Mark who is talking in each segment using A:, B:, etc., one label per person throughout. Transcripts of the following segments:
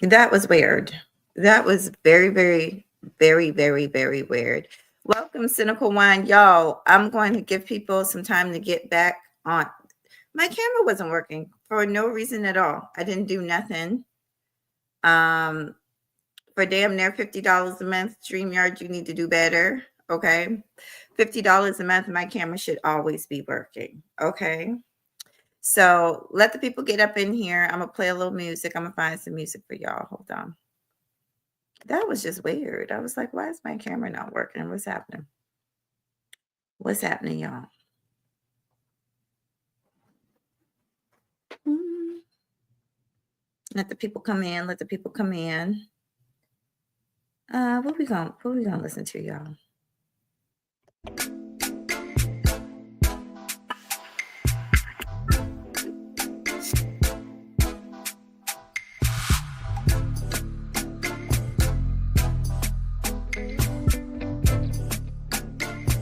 A: That was weird. That was very, very, very, very, very weird. Welcome, Cynical Wine. Y'all, I'm going to give people some time to get back on. My camera wasn't working for no reason at all. I didn't do nothing. Um, for damn near $50 a month, StreamYard, you need to do better. Okay. $50 a month, my camera should always be working. Okay. So let the people get up in here. I'm gonna play a little music. I'm gonna find some music for y'all. Hold on. That was just weird. I was like, why is my camera not working? What's happening? What's happening, y'all? Mm. Let the people come in. Let the people come in. What we gonna listen to, y'all?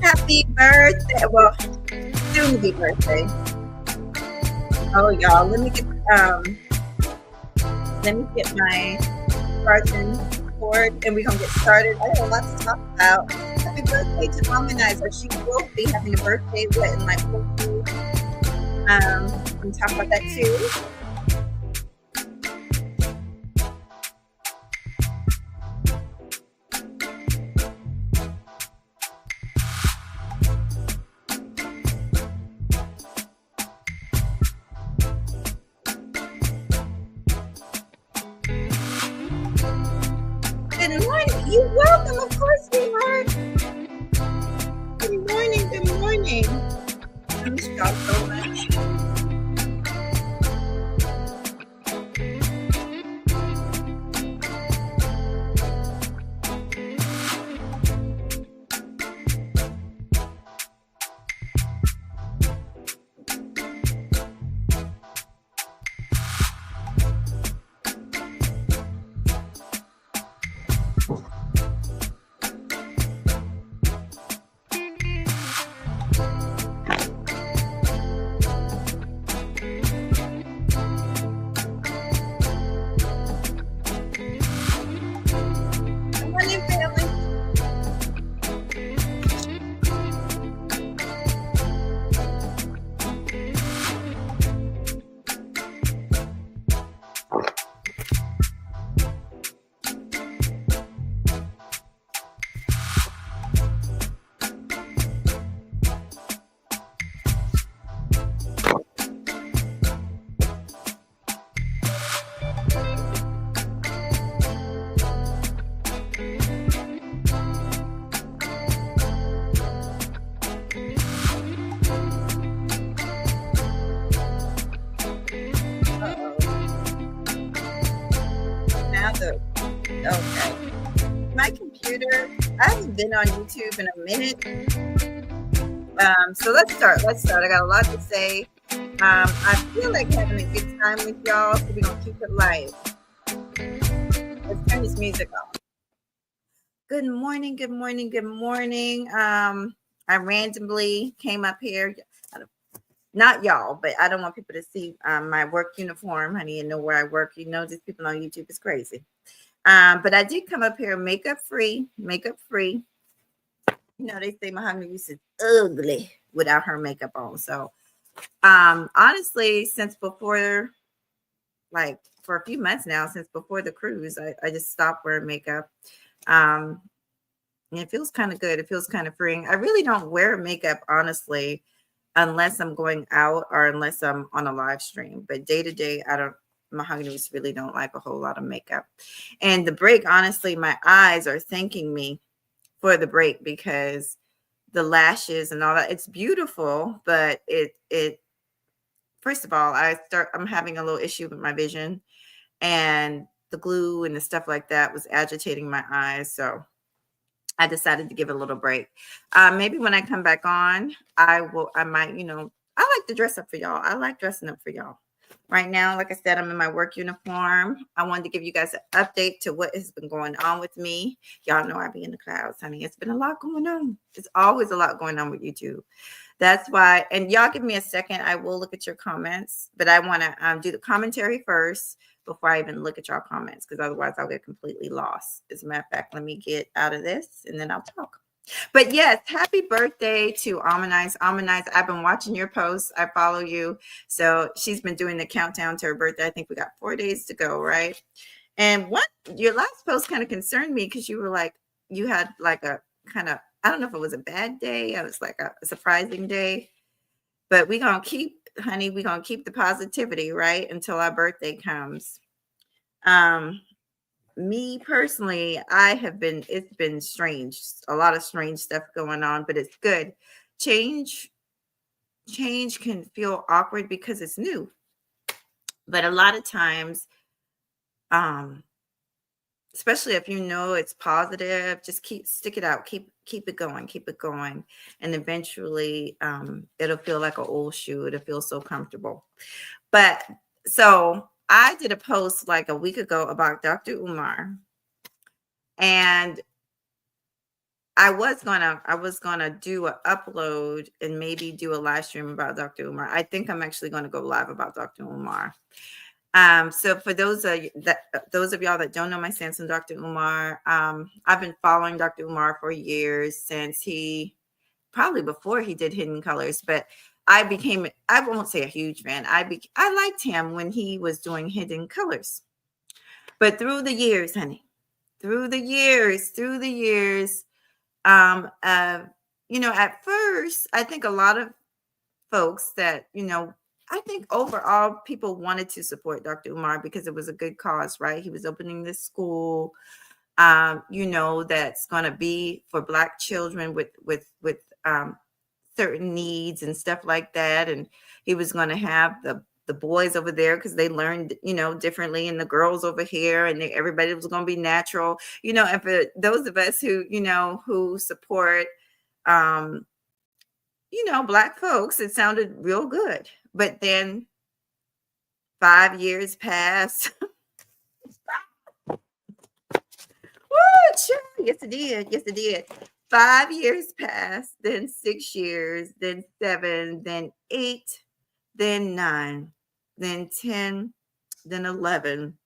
A: Happy birthday. Well, soon to be birthday. Oh, y'all, let me get my charging cord and we're gonna get started. I have a lot to talk about. Happy birthday to Womanizer. She will be having a birthday in like 4 weeks. We can talk about that too. Good morning. You're welcome, of course, sweetheart. Good morning. Good morning. I miss y'all so much. Good morning, family. Now okay. My computer, I haven't been on YouTube in a minute. So let's start. I got a lot to say. I feel like having a good time with y'all, so we're gonna keep it light. Let's turn this music off. Good morning, good morning, good morning. I randomly came up here. Not y'all, but I don't want people to see my work uniform, honey, and know where I work. You know, these people on YouTube is crazy. But I did come up here makeup free. You know, they say Mahogany Reese is ugly without her makeup on. So honestly, since before, like for a few months now, since before the cruise, I just stopped wearing makeup. And it feels kind of good. It feels kind of freeing. I really don't wear makeup, honestly, unless I'm going out or unless I'm on a live stream. But day to day, Mahogany's really don't like a whole lot of makeup. And the break, honestly, my eyes are thanking me for the break because the lashes and all that, it's beautiful, but it first of all, I'm having a little issue with my vision, and the glue and the stuff like that was agitating my eyes. So I decided to give it a little break. Maybe when I come back on, I might, I like to dress up for y'all. I like dressing up for y'all. Right now, like I said, I'm in my work uniform. I wanted to give you guys an update to what has been going on with me. Y'all know I be in the clouds, honey. It's been a lot going on. It's always a lot going on with YouTube. That's why, and y'all give me a second. I will look at your comments, but I want to do the commentary first before I even look at y'all comments, because otherwise I'll get completely lost. As a matter of fact, let me get out of this and then I'll talk. But yes, happy birthday to Almanize. Almanize, I've been watching your posts. I follow you. So she's been doing the countdown to her birthday. I think we got 4 days to go, right? And what your last post kind of concerned me, because you were like, you had like a kind of, I don't know if it was a bad day. It was like a surprising day. But we're going to keep, honey, we're going to keep the positivity, right? Until our birthday comes. Me personally, it's been strange, a lot of strange stuff going on, but it's good. Change can feel awkward because it's new. But a lot of times, especially if you know it's positive, just stick it out, keep it going. And eventually it'll feel like an old shoe. It'll feel so comfortable. But so I did a post like a week ago about Dr. Umar, and I was gonna do an upload and maybe do a live stream about Dr. Umar. I think I'm actually gonna go live about Dr. Umar. So for those of y'all that don't know my stance on Dr. Umar, I've been following Dr. Umar for years, since probably before he did Hidden Colors, but I won't say a huge fan. I liked him when he was doing Hidden Colors. But through the years, honey, through the years, at first, I think a lot of folks that, I think overall people wanted to support Dr. Umar because it was a good cause, right? He was opening this school, that's going to be for Black children with certain needs and stuff like that. And he was going to have the boys over there because they learned, differently, and the girls over here, and everybody was going to be natural, and for those of us who, who support, Black folks, it sounded real good. But then 5 years passed. Yes, it did. 5 years passed, then 6 years, then 7, then 8, then 9, then 10, then 11.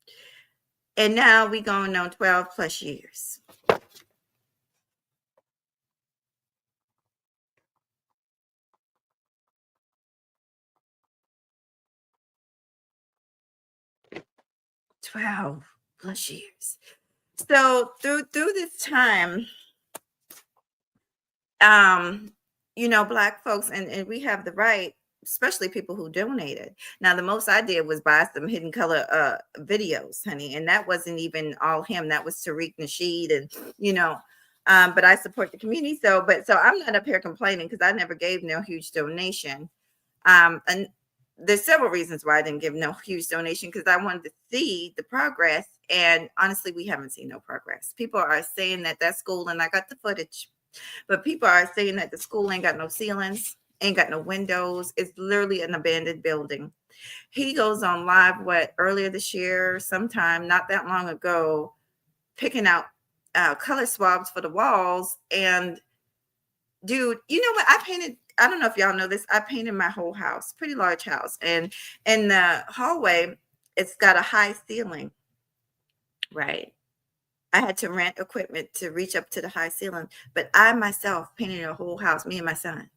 A: And now we going on 12 plus years. +12 years. So through this time, Black folks, and we have the right, especially people who donated. Now, the most I did was buy some Hidden Color videos, honey, and that wasn't even all him. That was Tariq Nasheed, and but I support the community. So I'm not up here complaining because I never gave no huge donation. And there's several reasons why I didn't give no huge donation, because I wanted to see the progress. And honestly, we haven't seen no progress. People are saying that school, and I got the footage, but people are saying that the school ain't got no ceilings, ain't got no windows. It's literally an abandoned building. He goes on live, earlier this year, sometime not that long ago, picking out color swabs for the walls. And dude, you know what? I don't know if y'all know this. I painted my whole house, pretty large house. And in the hallway, it's got a high ceiling, right? I had to rent equipment to reach up to the high ceiling, but I myself painted a whole house, me and my son.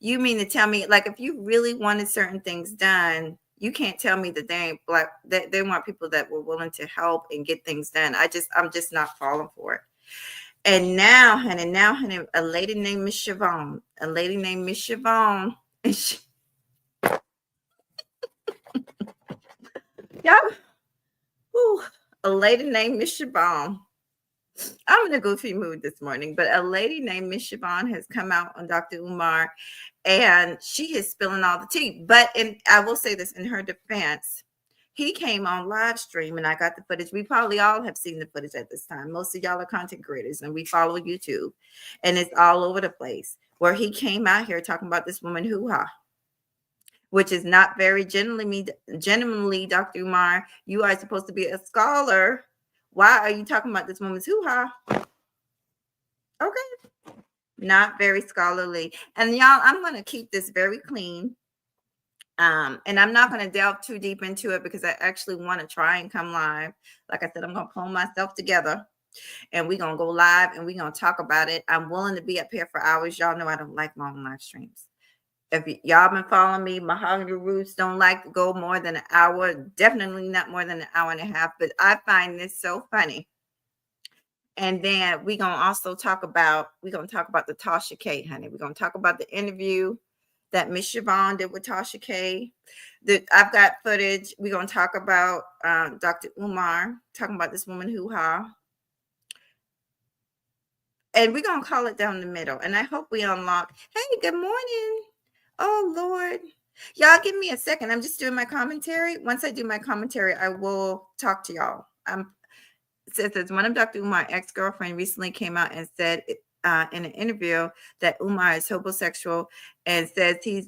A: You mean to tell me, like, if you really wanted certain things done, you can't tell me that they ain't Black, that they want people that were willing to help and get things done. I'm just not falling for it. And now, honey, a lady named Miss Shavonne, yeah, a lady named Miss Shavonne. I'm in a goofy mood this morning, but a lady named Miss Shavonne has come out on Dr. Umar, and she is spilling all the tea. But I will say this in her defense, he came on live stream, and I got the footage. We probably all have seen the footage at this time. Most of y'all are content creators, and we follow YouTube, and it's all over the place, where he came out here talking about this woman hoo-ha, which is not very genuinely, Dr. Umar. You are supposed to be a scholar. Why are you talking about this woman's hoo-ha? Okay. Not very scholarly. And y'all, I'm going to keep this very clean. And I'm not going to delve too deep into it because I actually want to try and come live. Like I said, I'm going to pull myself together and we're going to go live and we're going to talk about it. I'm willing to be up here for hours. Y'all know I don't like long live streams. If y'all been following me, Mahogany Roots don't like to go more than an hour, definitely not more than an hour and a half, but I find this so funny. And then we're going to also talk about the Tasha K, honey. We're going to talk about the interview that Miss Shavonne did with Tasha K. I've got footage. We're going to talk about Dr. Umar, talking about this woman hoo-ha. And we're going to call it down the middle. And I hope we unlock. Hey, good morning. Oh, Lord. Y'all give me a second. I'm just doing my commentary. Once I do my commentary, I will talk to y'all. It says one of Dr. Umar's ex-girlfriend recently came out and said in an interview that Umar is homosexual and says he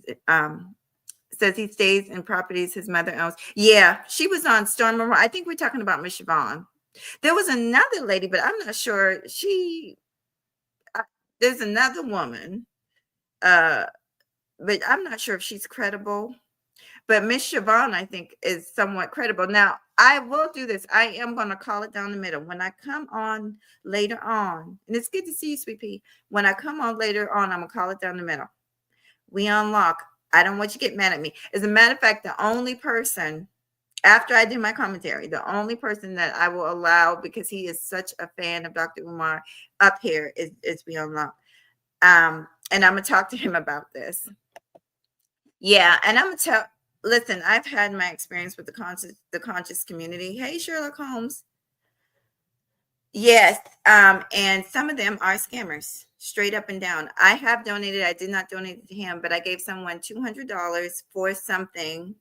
A: stays in properties his mother owns. Yeah, she was on Storm. I think we're talking about Miss Shavonne. There was another lady, but I'm not sure. There's another woman, but I'm not sure if she's credible. But Miss Shavonne, I think, is somewhat credible. Now, I will do this. I am going to call it down the middle. When I come on later on, and it's good to see you, Sweet Pea. When I come on later on, I'm going to call it down the middle. We unlock. I don't want you to get mad at me. As a matter of fact, the only person, after I do my commentary, the only person that I will allow, because he is such a fan of Dr. Umar up here, is we unlock. And I'm going to talk to him about this. Yeah, and I'm going to tell. Listen, I've had my experience with the conscious community. Hey, Sherlock Holmes. Yes, and some of them are scammers, straight up and down. I have donated. I did not donate to him, but I gave someone $200 for something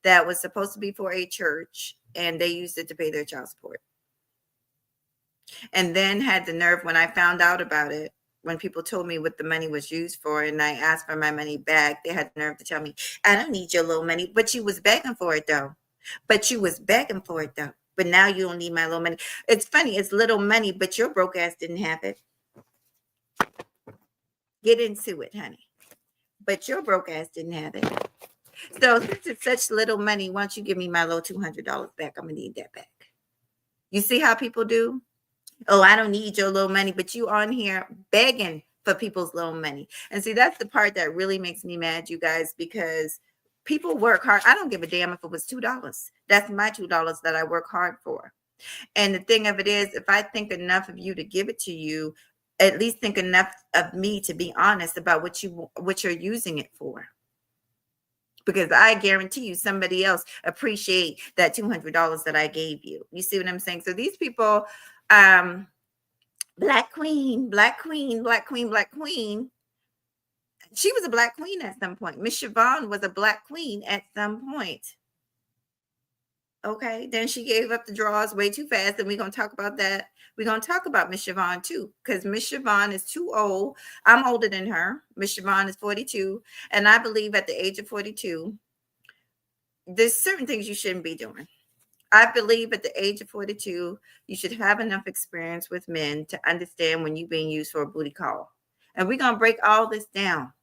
A: that was supposed to be for a church, and they used it to pay their child support. And then had the nerve when I found out about it, when people told me what the money was used for, and I asked for my money back, they had the nerve to tell me, I don't need your little money. But you was begging for it, though. But now you don't need my little money. It's funny. It's little money, but your broke ass didn't have it. Get into it, honey. But your broke ass didn't have it. So since it's such little money, why don't you give me my little $200 back? I'm going to need that back. You see how people do? Oh, I don't need your little money, but you on here begging for people's little money. And see, that's the part that really makes me mad, you guys, because people work hard. I don't give a damn if it was $2. That's my $2 that I work hard for. And the thing of it is, if I think enough of you to give it to you, at least think enough of me to be honest about what you're using it for. Because I guarantee you somebody else appreciate that $200 that I gave you. You see what I'm saying? So these people, Black Queen. She was a Black Queen at some point. Miss Shavonne was a Black Queen at some point. Okay, then she gave up the draws way too fast, and we're going to talk about that. We're going to talk about Miss Shavonne too, because Miss Shavonne is too old. I'm older than her. Miss Shavonne is 42, and I believe at the age of 42, there's certain things you shouldn't be doing. I believe at the age of 42, you should have enough experience with men to understand when you're being used for a booty call. And we're going to break all this down.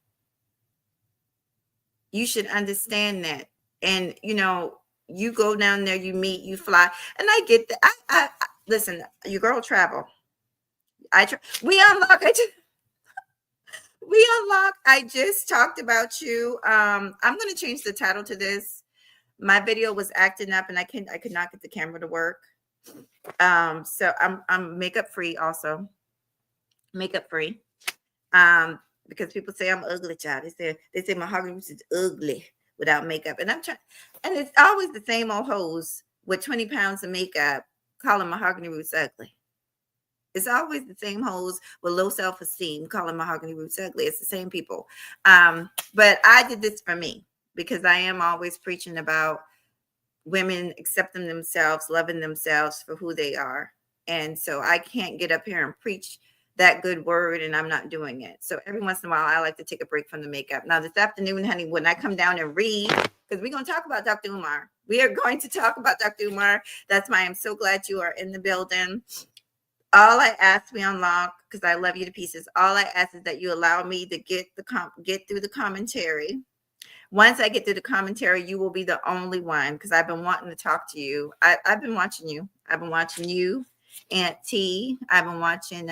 A: You should understand that. And, you go down there, you meet, you fly. And I get that. I listen, your girl travel. We unlock. I just talked about you. I'm going to change the title to this. My video was acting up and I could not get the camera to work. So I'm makeup free also. Makeup free. Because people say I'm ugly, child. They say Mahogany Roots is ugly without makeup. And I'm trying, and it's always the same old hoes with 20 pounds of makeup calling Mahogany Roots ugly. It's always the same hoes with low self-esteem calling Mahogany Roots ugly. It's the same people. But I did this for me because I am always preaching about women accepting themselves, loving themselves for who they are. And so I can't get up here and preach that good word, and I'm not doing it. So every once in a while, I like to take a break from the makeup. Now, this afternoon, honey, when I come down and read, because we're going to talk about Dr. Umar. We are going to talk about Dr. Umar. That's why I'm so glad you are in the building. All I ask, we unlock, because I love you to pieces. All I ask is that you allow me to get through the commentary Once I get to the commentary, you will be the only one because I've been wanting to talk to you. I've been watching you. I've been watching you, Aunt T. I've been watching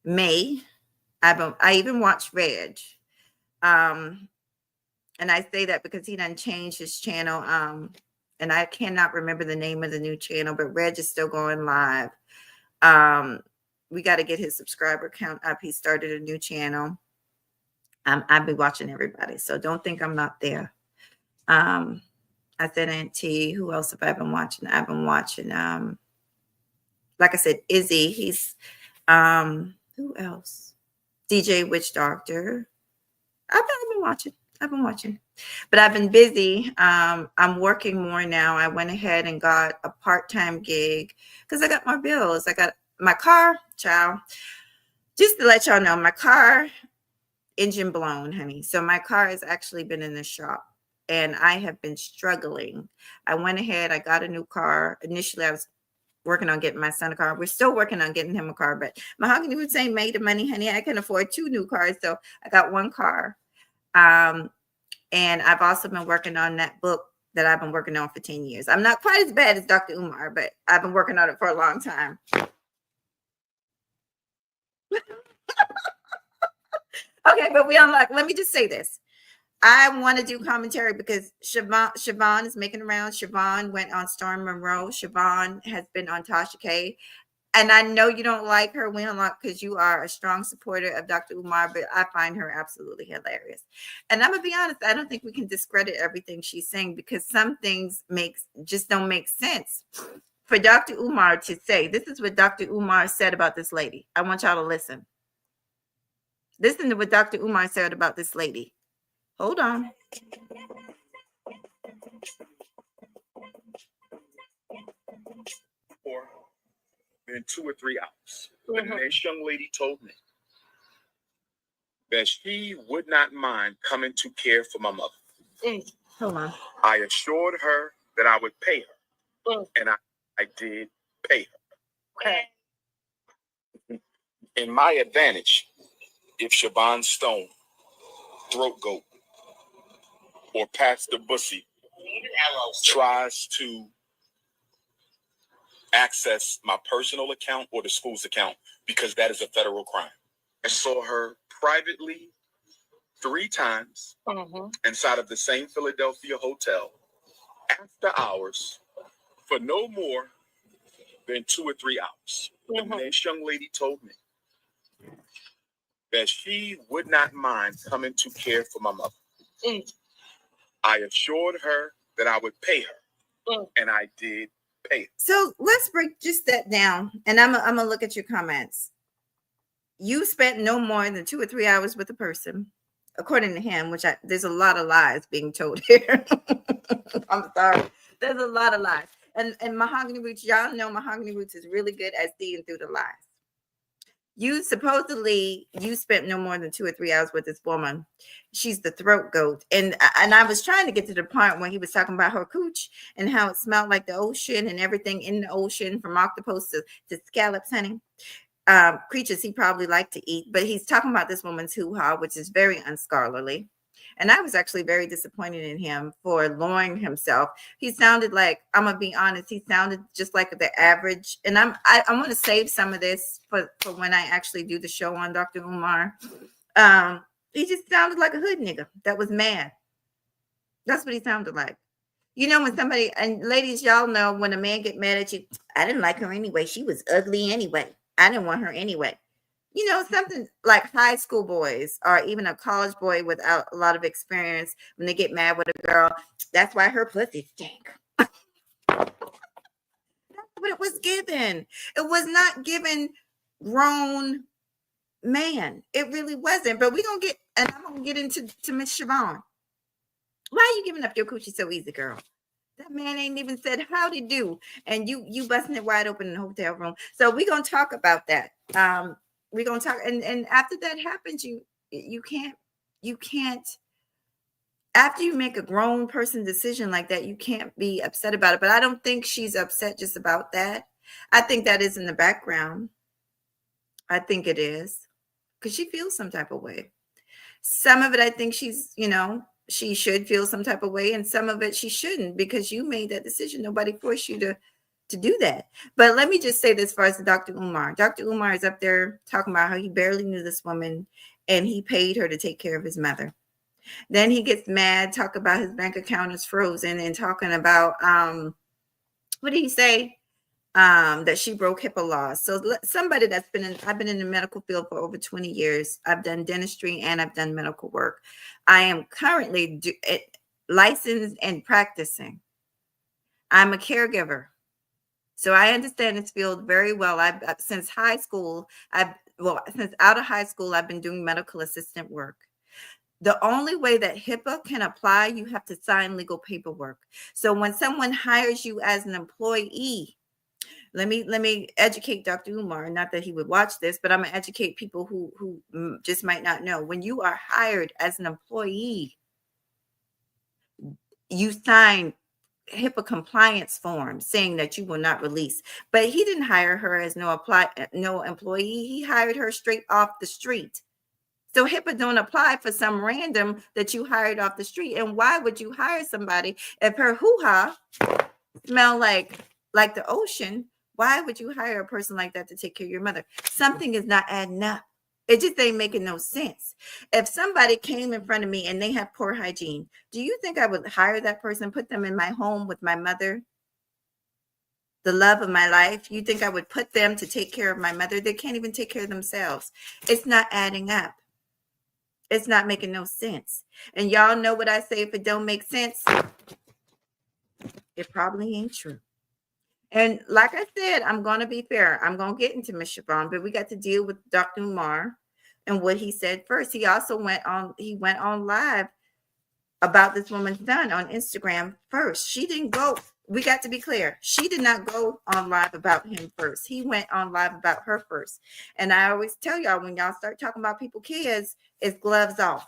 A: May. I even watched Reg. And I say that because he done changed his channel. And I cannot remember the name of the new channel, but Reg is still going live. We got to get his subscriber count up. He started a new channel. I've been watching everybody, so don't think I'm not there. I said Aunt T. Who else have I been watching? I've been watching, like I said, Izzy. He's, who else? DJ Witch Doctor. I've been watching, but I've been busy. I'm working more now. I went ahead and got a part-time gig because I got more bills. I got my car, child. Just to let y'all know, my car engine blown, honey. So my car has actually been in the shop and I have been struggling. I went ahead, I got a new car. Initially, I was working on getting my son a car. We're still working on getting him a car, but Mahogany would say, made the money, honey. I can afford 2 new cars. So I got 1 car. And I've also been working on that book that I've been working on for 10 years. I'm not quite as bad as Dr. Umar, but I've been working on it for a long time. Okay, but we unlock. Let me just say this. I want to do commentary because Shavonne is making around. Shavonne went on Storm Monroe. Shavonne has been on Tasha K. And I know you don't like her, we unlock, because you are a strong supporter of Dr. Umar, but I find her absolutely hilarious. And I'm going to be honest, I don't think we can discredit everything she's saying because some things just don't make sense. For Dr. Umar to say, this is what Dr. Umar said about this lady. I want y'all to listen. Listen to what Dr. Umar said about this lady. Hold on.
B: In 2 or 3 hours. And this young lady told me that she would not mind coming to care for my mother.
A: Hold on.
B: I assured her that I would pay her. And I did pay her.
A: Okay.
B: In my advantage, if Shavonne Stone, Throat Goat, or Pastor Bussy tries to access my personal account or the school's account, because that is a federal crime. I saw her privately 3 times inside of the same Philadelphia hotel after hours for no more than 2 or 3 hours. And this young lady told me that she would not mind coming to care for my mother. I assured her that I would pay her, and I did pay her.
A: So let's break just that down, and I'm gonna look at your comments. You spent no more than 2 or 3 hours with a person, according to him, which there's a lot of lies being told here. I'm sorry. There's a lot of lies. And Mahogany Roots, y'all know Mahogany Roots is really good at seeing through the lies. You spent no more than 2 or 3 hours with this woman. She's the throat goat. And I was trying to get to the point when he was talking about her cooch and how it smelled like the ocean and everything in the ocean, from octopus to scallops, honey. Creatures he probably liked to eat, but he's talking about this woman's hoo-ha, which is very unscholarly. And I was actually very disappointed in him for lowering himself. He sounded like, I'm gonna be honest, he sounded just like the average. And I want to save some of this for when I actually do the show on Dr. Umar. He just sounded like a hood nigga that was mad. That's what he sounded like. You know, when somebody, and ladies, y'all know when a man get mad at you, I didn't like her anyway. She was ugly anyway. I didn't want her anyway. You know, something like high school boys or even a college boy without a lot of experience, when they get mad with a girl, that's why her pussy stink. That's what it was given. It was not given grown man. It really wasn't. But we're going to get, and I'm going to get into Miss Shavonne. Why are you giving up your coochie so easy, girl? That man ain't even said howdy do, and you busting it wide open in the hotel room. So we're going to talk about that. We're going to talk, and after that happens, you can't, after you make a grown person decision like that, you can't be upset about it. But I don't think she's upset just about that. I think that is in the background. I think it is, because she feels some type of way. Some of it, I think she should feel some type of way, and some of it she shouldn't, because you made that decision. Nobody forced you to do that. But let me just say this, as far as Dr. Umar. Dr. Umar is up there talking about how he barely knew this woman and he paid her to take care of his mother. Then he gets mad, talk about his bank account is frozen, and talking about what did he say? That she broke HIPAA laws. So somebody I've been in the medical field for over 20 years. I've done dentistry and I've done medical work. I am currently licensed and practicing. I'm a caregiver. So I understand this field very well. Since high school, since out of high school, I've been doing medical assistant work. The only way that HIPAA can apply, you have to sign legal paperwork. So when someone hires you as an employee, let me educate Dr. Umar, not that he would watch this, but I'm going to educate people who just might not know. When you are hired as an employee, you sign HIPAA compliance form saying that you will not release. But he didn't hire her as no employee. He hired her straight off the street. So HIPAA don't apply for some random that you hired off the street. And why would you hire somebody if her hoo-ha smell like the ocean? Why would you hire a person like that to take care of your mother? Something is not adding up. It just ain't making no sense. If somebody came in front of me and they have poor hygiene, do you think I would hire that person, put them in my home with my mother, the love of my life? You think I would put them to take care of my mother? They can't even take care of themselves. It's not adding up. It's not making no sense. And y'all know what I say, if it don't make sense, it probably ain't true. And like I said, I'm going to be fair. I'm going to get into Miss Shavonne, but we got to deal with Dr. Umar and what he said first. He also went on live about this woman's son on Instagram first. She didn't go. We got to be clear. She did not go on live about him first. He went on live about her first. And I always tell y'all, when y'all start talking about people's kids, it's gloves off.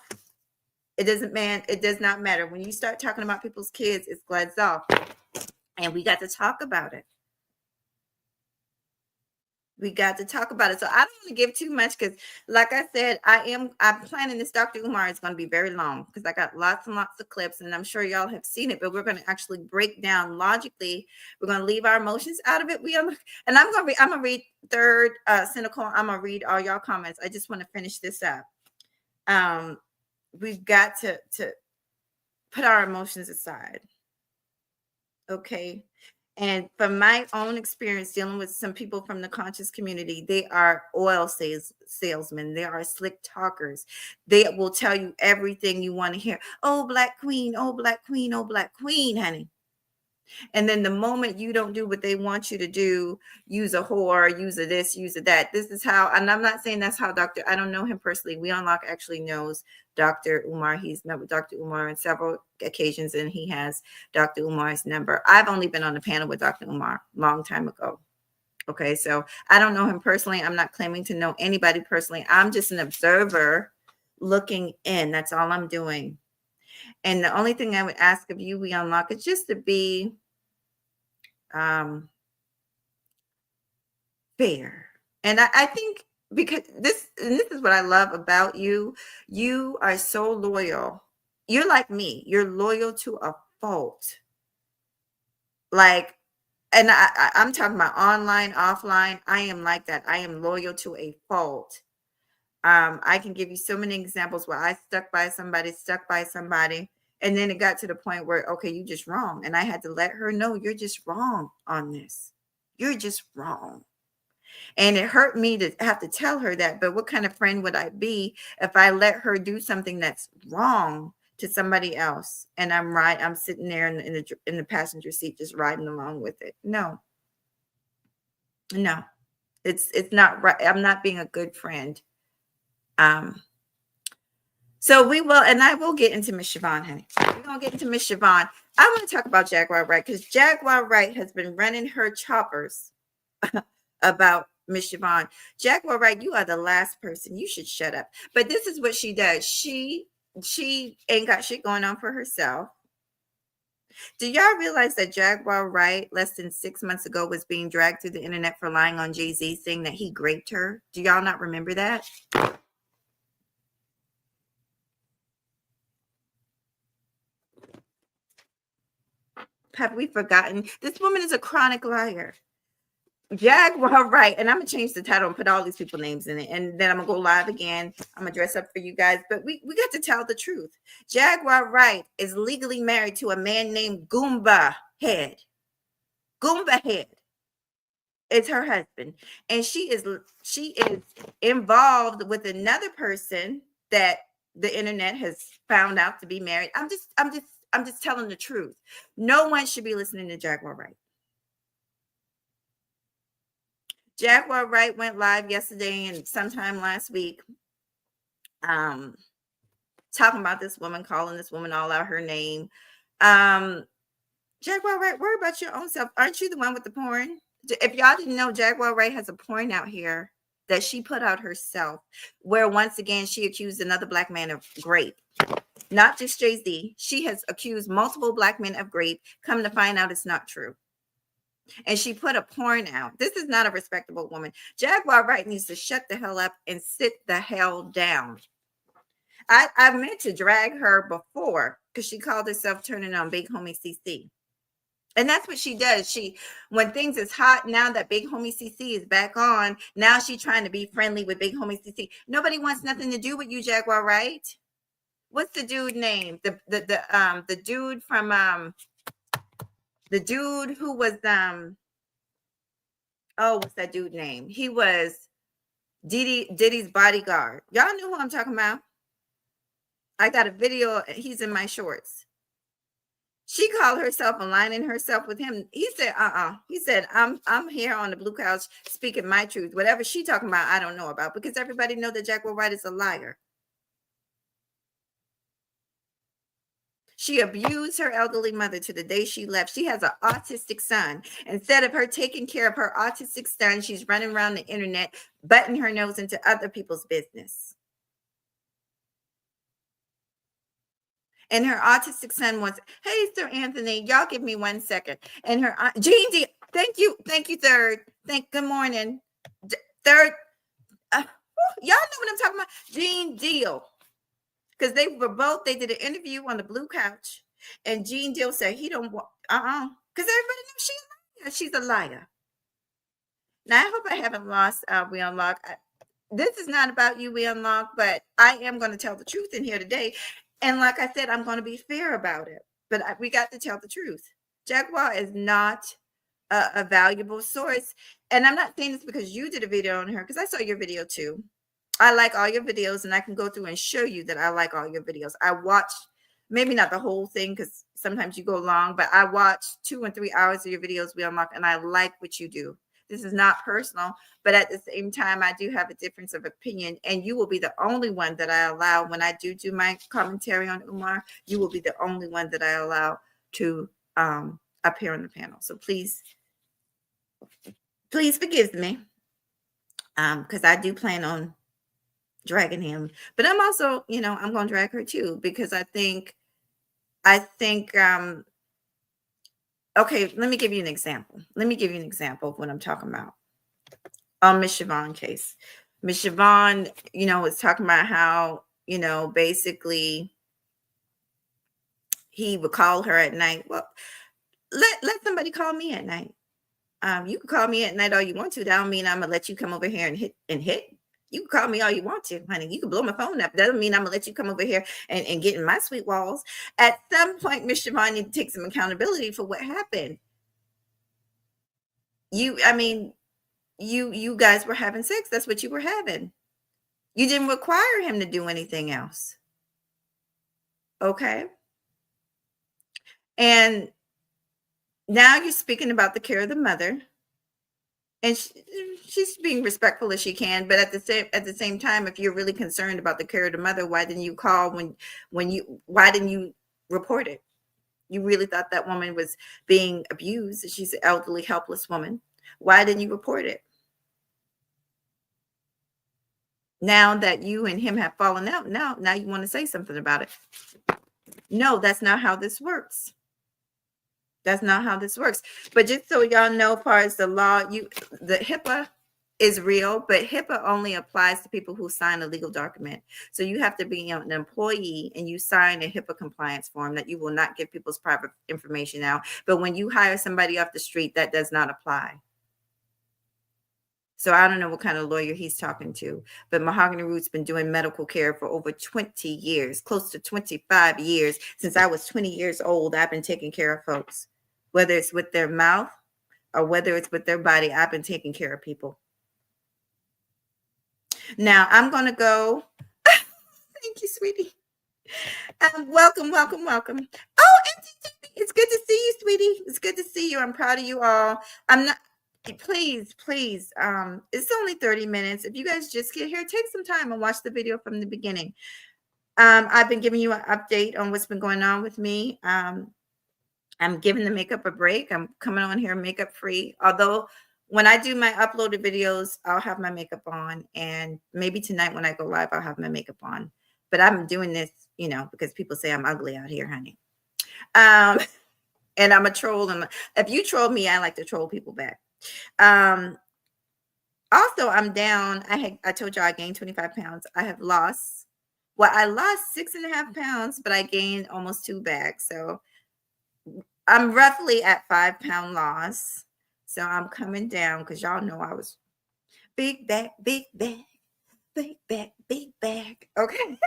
A: It does not matter. When you start talking about people's kids, it's gloves off. And we got to talk about it. We got to talk about it. So I don't want to give too much because, like I said, I'm planning this. Dr. Umar is going to be very long because I got lots and lots of clips, and I'm sure y'all have seen it, but we're going to actually break down logically. We're going to leave our emotions out of it. And I'm going to read third cynical. I'm going to read all y'all comments. I just want to finish this up. We've got to put our emotions aside. Okay. And from my own experience dealing with some people from the conscious community, they are oil salesmen. They are slick talkers. They will tell you everything you want to hear. Oh, Black Queen. Oh, Black Queen. Oh, Black Queen, honey. And then the moment you don't do what they want you to do, use a whore, use a this, use a that. This is how, and I'm not saying that's how I don't know him personally. We Unlock actually knows Dr. Umar. He's met with Dr. Umar on several occasions, and he has Dr. Umar's number. I've only been on the panel with Dr. Umar a long time ago. Okay, so I don't know him personally. I'm not claiming to know anybody personally. I'm just an observer looking in. That's all I'm doing. And the only thing I would ask of you, We Unlock, is just to be fair. And I think because this is what I love about you. You are so loyal. You're like me. You're loyal to a fault. Like, and I'm talking about online, offline. I am like that. I am loyal to a fault. I can give you so many examples where I stuck by somebody, and then it got to the point where, okay, you're just wrong. And I had to let her know, you're just wrong on this. You're just wrong. And it hurt me to have to tell her that. But what kind of friend would I be if I let her do something that's wrong to somebody else? And I'm sitting there in the passenger seat, just riding along with it. No, it's not right. I'm not being a good friend. So we will, and I will get into Miss Shavonne, honey. We're going to get into Miss Shavonne. I want to talk about Jaguar Wright because Jaguar Wright has been running her choppers about Miss Shavonne. Jaguar Wright, you are the last person. You should shut up. But this is what she does. She ain't got shit going on for herself. Do y'all realize that Jaguar Wright, less than 6 months ago, was being dragged through the internet for lying on Jay-Z, saying that he raped her? Do y'all not remember that? Have we forgotten? This woman is a chronic liar. Jaguar Wright, and I'm gonna change the title and put all these people names in it, and then I'm gonna go live again. I'm gonna dress up for you guys, but we got to tell the truth. Jaguar Wright is legally married to a man named Goomba Head. Goomba Head is her husband, and she is involved with another person that the internet has found out to be married. I'm just telling the truth. No one should be listening to Jaguar Wright. Jaguar Wright went live yesterday and sometime last week, talking about this woman, calling this woman all out her name. Jaguar Wright, worry about your own self. Aren't you the one with the porn? If y'all didn't know, Jaguar Wright has a porn out here that she put out herself, where once again she accused another black man of rape. Not just Jay-Z. She has accused multiple black men of rape. Come to find out, it's not true. And she put a porn out. This is not a respectable woman. Jaguar Wright needs to shut the hell up and sit the hell down. I meant to drag her before because she called herself turning on Big Homie CC. And that's what she does. When things is hot, now that Big Homie CC is back on, now she's trying to be friendly with Big Homie CC. Nobody wants nothing to do with you, Jaguar Wright. What's the dude name? The dude from the dude who was what's that dude name? He was Diddy's bodyguard. Y'all know who I'm talking about. I got a video. He's in my shorts. She called herself aligning herself with him. He said, He said, I'm here on the blue couch speaking my truth. Whatever she talking about, I don't know about, because everybody know that Jaguar Wright is a liar. She abused her elderly mother to the day she left. She has an autistic son. Instead of her taking care of her autistic son, she's running around the internet, butting her nose into other people's business. And her autistic son wants, hey, Sir Anthony, y'all give me 1 second. And her Jean D, thank you, third. Good morning, third. Y'all know what I'm talking about, Jean Deal. Because they did an interview on the blue couch, and Gene Deal said he don't want, because everybody knows she's a liar. Now, I hope I haven't lost We Unlock. This is not about you, We Unlock, but I am going to tell the truth in here today. And like I said, I'm going to be fair about it, but we got to tell the truth. Jaguar is not a valuable source. And I'm not saying this because you did a video on her, because I saw your video too. I like all your videos, and I can go through and show you that I like all your videos. I watch, maybe not the whole thing, because sometimes you go long, but I watch 2 and 3 hours of your videos, We Unlock, and I like what you do. This is not personal, but at the same time, I do have a difference of opinion, and you will be the only one that I allow when I do my commentary on Umar. You will be the only one that I allow to appear on the panel. So please forgive me, because I do plan on dragging him, but I'm also, I'm going to drag her too, because I think okay, let me give you an example. Of what I'm talking about. On Miss Shavonne case. Miss Shavonne, was talking about how, basically he would call her at night. Well, let somebody call me at night. You can call me at night all you want to. That don't mean I'm gonna let you come over here and hit. You can call me all you want to, honey. You can blow my phone up. That doesn't mean I'm gonna let you come over here and get in my sweet walls. At some point, Miss Shavonne needs to take some accountability for what happened. You guys were having sex. That's what you were having. You didn't require him to do anything else. Okay. And now you're speaking about the care of the mother. And she's being respectful as she can, but at the same time, if you're really concerned about the care of the mother, why didn't you call why didn't you report it? You really thought that woman was being abused. She's an elderly, helpless woman. Why didn't you report it? Now that you and him have fallen out, now you want to say something about it. No, that's not how this works. That's not how this works. But just so y'all know, as far as the law, the HIPAA is real, but HIPAA only applies to people who sign a legal document. So you have to be an employee and you sign a HIPAA compliance form that you will not give people's private information out. But when you hire somebody off the street, that does not apply. So I don't know what kind of lawyer he's talking to, but Mahogany Root's been doing medical care for over 20 years, close to 25 years. Since I was 20 years old, I've been taking care of folks, whether it's with their mouth or whether it's with their body. I've been taking care of people. Now I'm going to go. Thank you, sweetie. Welcome. Oh, it's good to see you, sweetie. It's good to see you. I'm proud of you all. I'm not. Please. It's only 30 minutes. If you guys just get here, take some time and watch the video from the beginning. I've been giving you an update on what's been going on with me. I'm giving the makeup a break. I'm coming on here makeup free. Although when I do my uploaded videos, I'll have my makeup on. And maybe tonight when I go live, I'll have my makeup on. But I'm doing this, because people say I'm ugly out here, honey. And I'm a troll. And if you troll me, I like to troll people back. Also, I'm down. I told you I gained 25 pounds. I lost 6.5 pounds, but I gained almost 2 back. So I'm roughly at 5-pound loss. So I'm coming down because y'all know I was big back. Okay.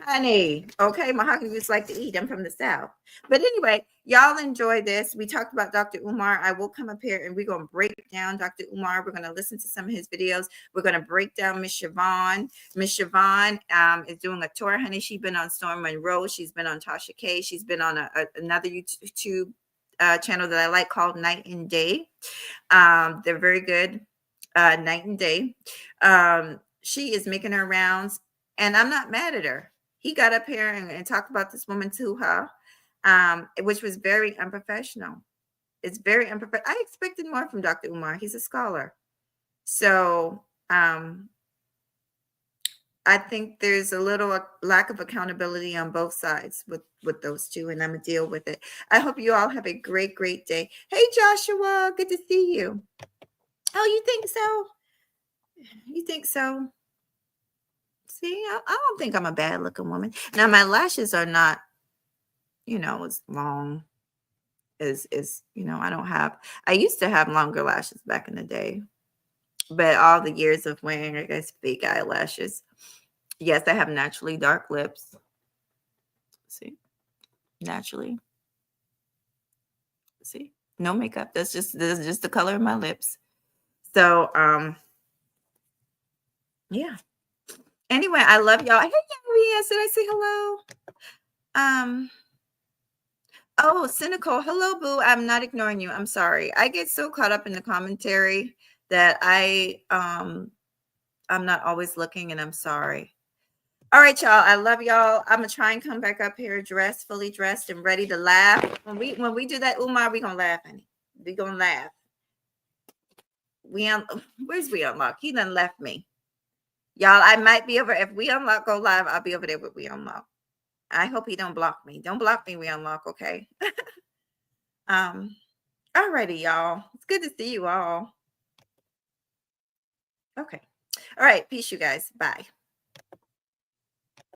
A: Honey, okay, Mahogany Roots like to eat. I'm from the South. But anyway, y'all enjoy this. We talked about Dr. Umar. I will come up here and we're going to break down Dr. Umar. We're going to listen to some of his videos. We're going to break down Miss Shavonne. Miss Shavonne is doing a tour, honey. She's been on Storm Monroe. She's been on Tasha K. She's been on another YouTube channel that I like called Night and Day. They're very good. Night and Day. She is making her rounds. And I'm not mad at her. He got up here and talked about this woman to her, which was very unprofessional. It's very unprofessional. I expected more from Dr. Umar. He's a scholar. So I think there's a little lack of accountability on both sides with those two, and I'm going to deal with it. I hope you all have a great, great day. Hey, Joshua, good to see you. Oh, you think so? You think so? See, I don't think I'm a bad looking woman. Now, my lashes are not, as long as, I used to have longer lashes back in the day, but all the years of wearing, I guess, fake eyelashes. Yes, I have naturally dark lips. See, naturally. See, no makeup. This is just the color of my lips. So, yeah. Anyway, I love y'all. Hey, Maria, did I say hello? Oh, cynical. Hello, boo. I'm not ignoring you. I'm sorry. I get so caught up in the commentary that I'm not always looking, and I'm sorry. All right, y'all. I love y'all. I'm gonna try and come back up here fully dressed and ready to laugh. When we do that, Umar, we gonna laugh, honey. We gonna laugh. Where's We Unlock? He done left me. Y'all, I might be over. If We Unlock go live, I'll be over there with We Unlock. I hope he don't block me. Don't block me, We Unlock, okay? Alrighty, y'all. It's good to see you all. Okay. All right. Peace, you guys. Bye.